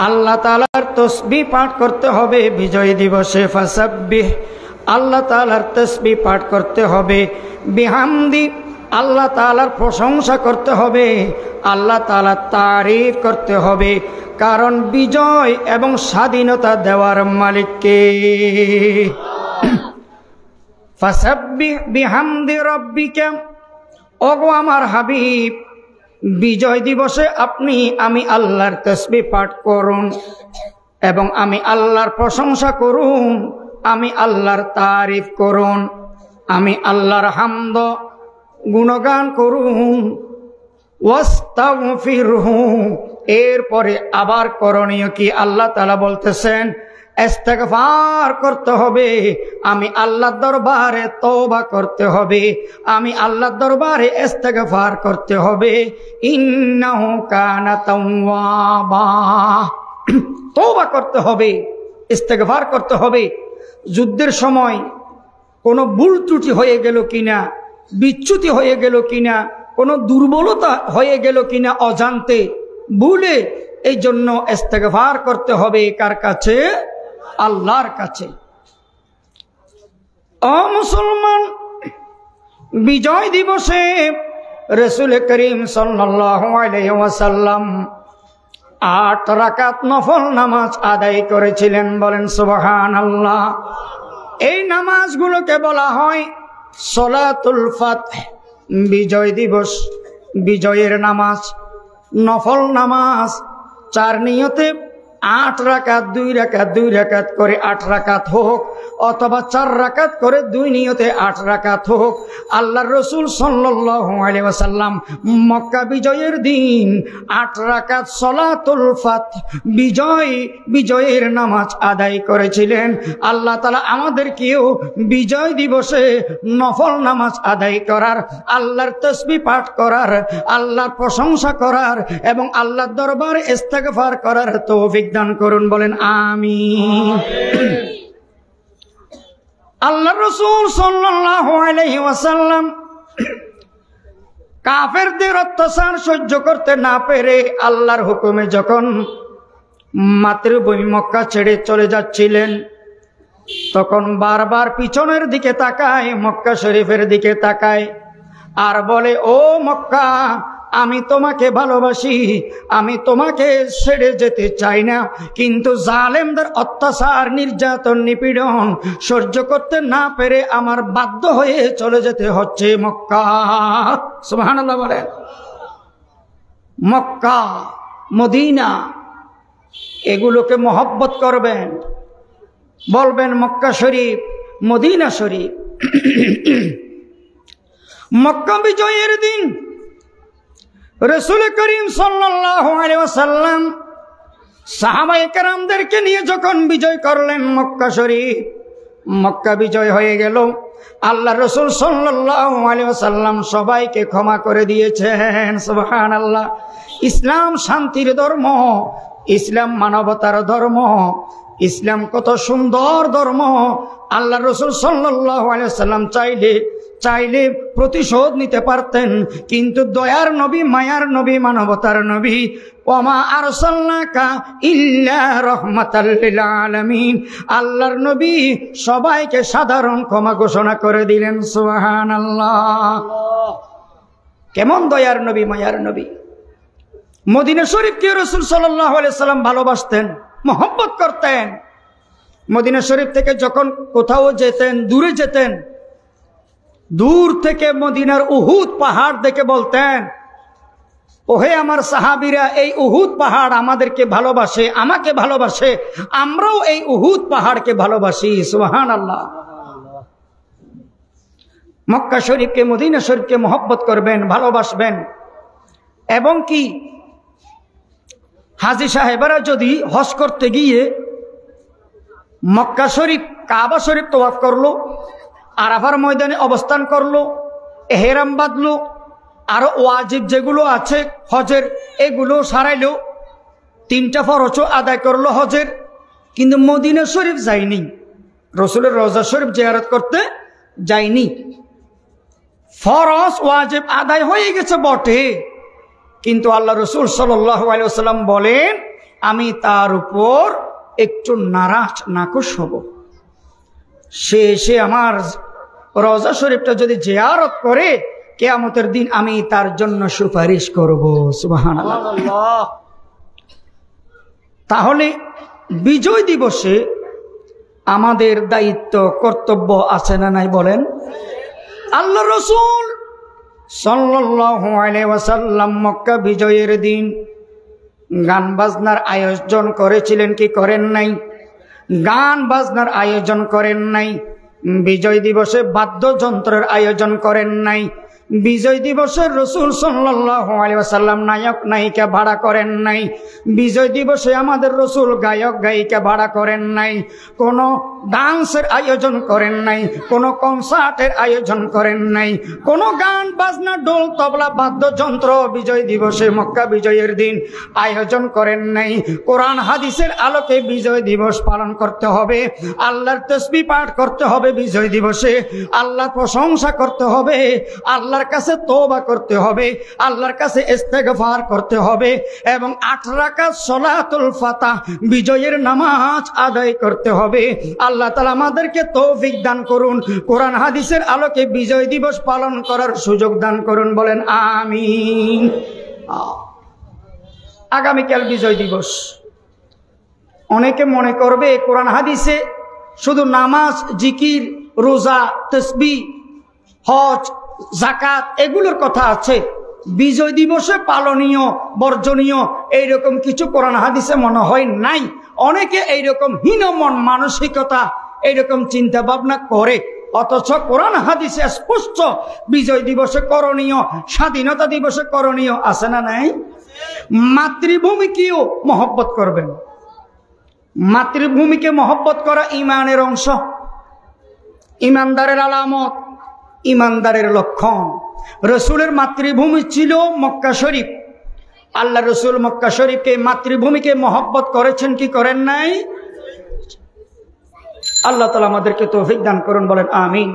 আল্লাহ তাআলার তাসবিহ পাঠ করতে হবে বিজয় দিবসে। ফাসাব্বিহ, আল্লাহ তাআলার তাসবিহ পাঠ করতে হবে। বিহামদি, আল্লাহ তাআলার প্রশংসা করতে হবে, আল্লাহ তাআলার তারিফ করতে হবে। কারণ বিজয় এবং স্বাধীনতা দেওয়ার মালিক কে? ফাসাব্বিহ বিহামদি রাব্বিকা, ওগো আমার হাবিব, বিজয় দিবসে আমি আল্লাহর তাসবিহ পাঠ করুন এবং আমি আল্লাহর প্রশংসা করুন, আমি আল্লাহর তারিফ করুন, আমি আল্লাহর হামদ গুণগান করুন। ওয়াস্তাগফিরহু, এরপরে আবার করণীয় কি? আল্লাহ তাআলা বলতেছেন ইস্তেগফার করতে হবে, আমি আল্লাহর দরবারে তওবা করতে হবে, আমি আল্লাহর দরবারে ইস্তেগফার করতে হবে। ইন্নাহু কানা তাওয়াবা, তওবা করতে হবে, ইস্তেগফার করতে হবে। যুদ্ধের সময় কোনো ভুল ত্রুটি হয়ে গেল কিনা, বিচ্যুতি হয়ে গেল কিনা, কোনো দুর্বলতা হয়ে গেল কিনা অজান্তে ভুলে, এই জন্য ইস্তেগফার করতে হবে। কার কাছে? আল্লাহর কাছে। ও মুসলমান, বিজয় দিবসে রাসূল করিম সাল্লাল্লাহু আলাইহি ওয়াসাল্লাম 8 রাকাত নফল নামাজ আদায় করেছিলেন। বলেন সুবহানাল্লাহ। এই নামাজগুলোকে বলা হয় সলাতুল ফাতহ, বিজয় দিবস, বিজয়ের নামাজ, নফল নামাজ। 4 নিয়তে 8 রাকাত, 2 রাকাত 2 রাকাত করে 8 রাকাত হোক, অথবা 4 রাকাত করে 2 নিয়তে 8 রাকাত হোক। আল্লাহর রাসূল সাল্লাল্লাহু আলাইহি ওয়াসাল্লাম মক্কা বিজয়ের দিন 8 রাকাত সলাতুল ফাতহ, বিজয়ের নামাজ আদায় করেছিলেন। আল্লাহ তাআলা আমাদেরকেও বিজয় দিবসে নফল নামাজ আদায় করার, আল্লাহর তাসবিহ পাঠ করার, আল্লাহর প্রশংসা করার এবং আল্লাহর দরবারে ইস্তেগফার করার তৌফিক দান করুন। বলেন আমিন। আল্লাহর রাসূল সাল্লাল্লাহু আলাইহি ওয়াসাল্লাম কাফেরদের অত্যাচার সহ্য করতে না পেরে আল্লাহর হুকুমে যখন মাতৃভূমি মক্কা ছেড়ে চলে যাচ্ছিলেন, তখন বারবার পিছনের দিকে তাকায়, মক্কা শরীফের দিকে তাকায় আর বলে, ও মক্কা, আমি তোমাকে ভালোবাসি, আমি তোমাকে ছেড়ে যেতে চাই না, কিন্তু জালেমদের অত্যাচার, নির্যাতন, নিপীড়ন সহ্য করতে না পেরে আমার বাধ্য হয়ে চলে যেতে হচ্ছে মক্কা। সুবহানাল্লাহ বলেন। মক্কা, মদিনা, এগুলোকে মহব্বত করবেন, বলবেন মক্কা শরীফ, মদিনা শরীফ। মক্কা বিজয়ের দিন রাসূল করিম সাল্লাল্লাহু আলাইহি ওয়াসাল্লাম সাহাবায়ে কেরামদেরকে নিয়ে যখন বিজয় করলেন মক্কা শরীফ, মক্কা বিজয় হয়ে গেল। আল্লাহর রাসূল সাল্লাল্লাহু আলাইহি ওয়াসাল্লাম সবাইকে ক্ষমা করে দিয়েছেন। সুবহানাল্লাহ। ইসলাম শান্তির ধর্ম, ইসলাম মানবতার ধর্ম, ইসলাম কত সুন্দর ধর্ম। আল্লাহর রাসূল সাল্লাল্লাহু আলাইহি ওয়াসাল্লাম চাইলে প্রতিশোধ নিতে পারতেন, কিন্তু দয়ার নবী, মায়ার নবী, মানবতার নবী, ওমা আরসালনাকা ইল্লা রাহমাতাল লিল আলামিন, আল্লাহর নবী সবাইকে সাধারণ ক্ষমা ঘোষণা করে দিলেন। সুবহানাল্লাহ। কেমন দয়ার নবী, মায়ার নবী। মদিনা শরীফকে রাসূল সাল্লাল্লাহু আলাইহি ওয়াসাল্লাম ভালোবাসতেন, মহব্বত করতেন। মদিনা শরীফ থেকে যখন কোথাও যেতেন, দূরে যেতেন, দূর থেকে মদিনার উহুদ পাহাড় দেখে বলতেন, ওহে আমার সাহাবীরা, এই উহুদ পাহাড় আমাদেরকে ভালোবাসে, আমাকে ভালোবাসে, আমরাও এই উহুদ পাহাড়কে ভালোবাসি। সুবহানাল্লাহ। মক্কা শরীফকে, মদিনা শরীফকে মহব্বত করবেন, ভালোবাসবেন। এবং কি, হাজী সাহেবেরা যদি হজ করতে গিয়ে মক্কা শরীফ, কাবা শরীফ তওয়াফ করলো, আরাফার ময়দানে অবস্থান করলো, এহরাম বাঁধলো, আরো ওয়াজিব যেগুলো আছে হজের এগুলো সারাইলো, 3টা ফরজ আদায় করলো হজের, কিন্তু মদিনা শরীফ যায়নি, রাসূলের রওজা শরীফ জিয়ারত করতে যায়নি। ফরজ ওয়াজিব আদায় হয়ে গেছে বটে, কিন্তু আল্লাহ রাসূল সাল্লাল্লাহু আলাইহি ওয়াসাল্লাম বলেন, আমি তার উপর একটু নারাজ নাখুশ হব। সে এসে আমার রওজা শরীফটা যদি জিয়ারত করে, কিয়ামতের দিন আমি তার জন্য সুপারিশ করব। সুবহানাল্লাহ। তাহলে বিজয় দিবসে আমাদের দায়িত্ব কর্তব্য আছে না নাই বলেন? আল্লাহ রাসূল সাল্লাল্লাহু আলাইহি ওয়াসাল্লাম মক্কা বিজয়ের দিন গান বাজনার আয়োজন করেছিলেন কি করেন নাই? গান বাজনার আয়োজন করেন নাই। বিজয় দিবসে বাদ্যযন্ত্রের আয়োজন করেন নাই। বিজয় দিবসে রাসূল সাল্লাল্লাহু আলাইহি ওয়াসাল্লাম নায়ক নায়িকা ভাড়া করেন নাই। বিজয় দিবসে আমাদের রাসূল গায়ক গায়িকা ভাড়া করেন নাই। কোন ডান্সের আয়োজন করেন নাই, কোন কনসার্টের আয়োজন করেন নাই, কোন গান বাজনা ঢোল তবলা বাদ্যযন্ত্র বিজয় দিবসে মক্কা বিজয়ের দিন আয়োজন করেন নাই। কোরআন হাদিসের আলোকে বিজয় দিবস পালন করতে হবে। আল্লাহর তাসবিহ পাঠ করতে হবে বিজয় দিবসে। আল্লাহর প্রশংসা করতে হবে, আল্লাহর কাছে তওবা করতে হবে, আল্লাহর কাছে ইস্তেগফার করতে হবে এবং 8 রাকাত সালাতুল ফাতাহ বিজয়ের নামাজ আদায় করতে হবে। আল্লাহ তাআলা আমাদেরকে তৌফিক দান করুন, কোরআন হাদিসের আলোকে বিজয় দিবস পালন করার সুযোগ দান করুন, বলেন আমিন। আগামীকাল বিজয় দিবস। অনেকে মনে করবে কোরআন হাদিসে শুধু নামাজ, জিকির, রোজা, তাসবিহ, হজ, যাকাত এগুলোর কথা আছে। বিজয় দিবসে পালনীয় বর্জনীয় এইরকম কিছু কোরআন হাদিসে মনে হয় নাই। অনেকে এইরকম হীনমন মানসিকতা এইরকম চিন্তা ভাবনা করে, অথচ কোরআন হাদিসে স্পষ্ট বিজয় দিবসে করণীয়, স্বাধীনতা দিবসে করণীয় আছে না নাই? মাতৃভূমিকেও মহব্বত করবেন। মাতৃভূমিকে মহব্বত করা ঈমানের অংশ, ঈমানদারের আলামত, ঈমানদারের লক্ষণ। রাসূলের মাতৃভূমি ছিল মক্কা শরীফ। আল্লাহ রাসূল মক্কা শরীফকে, মাতৃভূমিকে মহব্বত করেছেন কি করেন নাই? আল্লাহ তাআলা আমাদেরকে তৌফিক দান করুন, বলেন আমিন।